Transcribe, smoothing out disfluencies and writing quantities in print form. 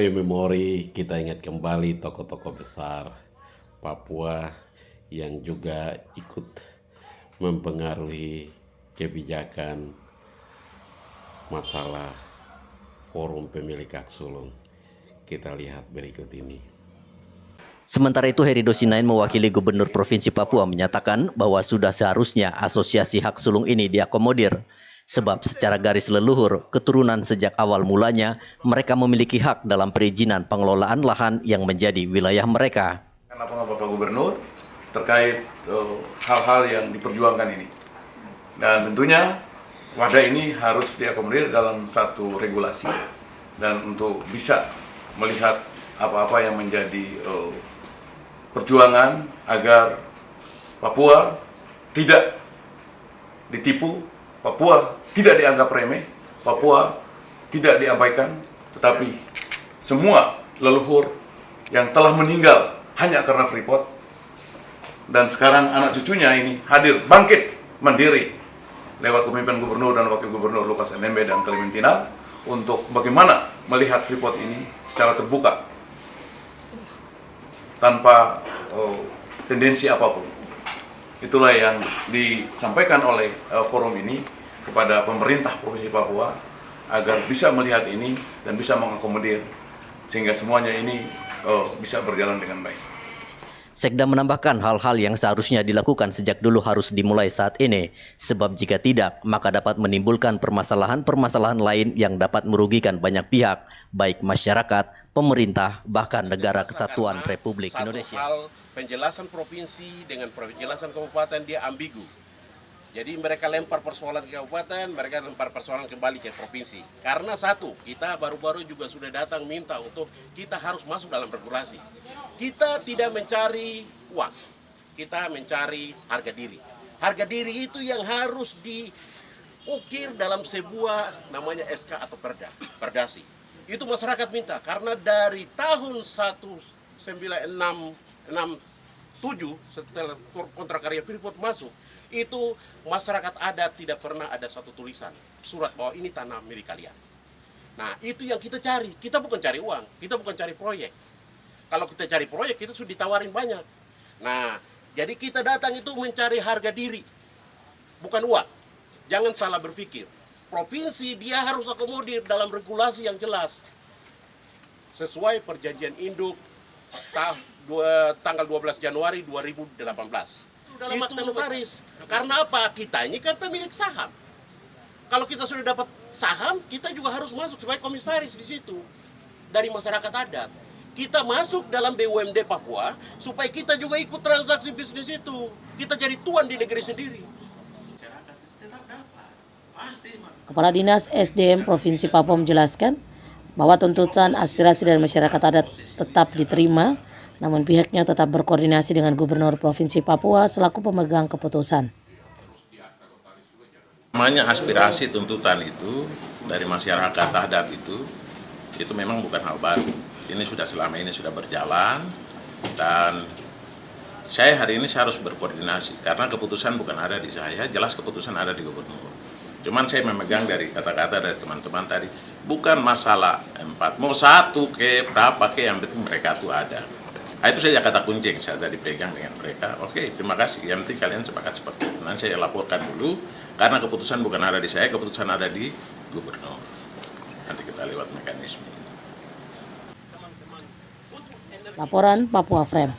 Sebagai memori, kita ingat kembali tokoh-tokoh besar Papua yang juga ikut mempengaruhi kebijakan masalah forum pemilik hak sulung. Kita lihat berikut ini. Sementara itu, Heri Dosinain mewakili Gubernur Provinsi Papua menyatakan bahwa sudah seharusnya asosiasi hak sulung ini diakomodir. Sebab secara garis leluhur, keturunan sejak awal mulanya, mereka memiliki hak dalam perizinan pengelolaan lahan yang menjadi wilayah mereka. Kenapa Bapak Gubernur terkait hal-hal yang diperjuangkan ini. Dan tentunya wadah ini harus diakomodir dalam satu regulasi. Dan untuk bisa melihat apa-apa yang menjadi perjuangan agar Papua tidak ditipu, Papua tidak dianggap remeh, Papua tidak diabaikan, tetapi semua leluhur yang telah meninggal hanya karena Freeport, dan sekarang anak cucunya ini hadir bangkit mandiri lewat kepemimpinan Gubernur dan Wakil Gubernur Lukas NMB dan Kalimantan untuk bagaimana melihat Freeport ini secara terbuka tanpa tendensi apapun. Itulah yang disampaikan oleh forum ini kepada pemerintah Provinsi Papua agar bisa melihat ini dan bisa mengakomodir sehingga semuanya ini bisa berjalan dengan baik. Sekda menambahkan hal-hal yang seharusnya dilakukan sejak dulu harus dimulai saat ini, sebab jika tidak, maka dapat menimbulkan permasalahan-permasalahan lain yang dapat merugikan banyak pihak, baik masyarakat, pemerintah, bahkan negara kesatuan Republik Indonesia. Hal penjelasan provinsi dengan penjelasan kabupaten dia ambigu. Jadi mereka lempar persoalan ke kabupaten, mereka lempar persoalan kembali ke provinsi. Karena satu, kita baru-baru juga sudah datang minta untuk kita harus masuk dalam regulasi. Kita tidak mencari uang, kita mencari harga diri. Harga diri itu yang harus diukir dalam sebuah namanya SK atau perdasi. Itu masyarakat minta, karena dari tahun 1967 setelah kontrak karya Freeport masuk, itu masyarakat adat tidak pernah ada satu tulisan surat bahwa ini tanah milik kalian. Nah, itu yang kita cari. Kita bukan cari uang, kita bukan cari proyek. Kalau kita cari proyek, kita sudah ditawarin banyak. Nah, jadi kita datang itu mencari harga diri, bukan uang. Jangan salah berpikir. Provinsi dia harus akomodir dalam regulasi yang jelas. Sesuai perjanjian induk tanggal 12 Januari 2018. Dalam akta notaris. Karena apa? Kita ini kan pemilik saham. Kalau kita sudah dapat saham, kita juga harus masuk sebagai komisaris di situ dari masyarakat adat. Kita masuk dalam BUMD Papua supaya kita juga ikut transaksi bisnis itu. Kita jadi tuan di negeri sendiri. Kepala Dinas SDM Provinsi Papua menjelaskan bahwa tuntutan aspirasi dari masyarakat adat tetap diterima, namun pihaknya tetap berkoordinasi dengan Gubernur Provinsi Papua selaku pemegang keputusan. Namanya aspirasi tuntutan itu dari masyarakat adat itu memang bukan hal baru. Ini sudah selama ini sudah berjalan, dan saya hari ini harus berkoordinasi karena keputusan bukan ada di saya, jelas keputusan ada di Gubernur. Cuman saya memegang dari kata-kata dari teman-teman tadi, bukan masalah 4, mau 1 ke berapa ke, yang penting mereka tuh ada. Nah, itu saja kata kunci yang saya tadi pegang dengan mereka. Oke, terima kasih. Yang penting kalian sepakat seperti itu. Nanti saya laporkan dulu, karena keputusan bukan ada di saya, keputusan ada di Gubernur. Nanti kita lewat mekanisme ini. Laporan Papua Frame.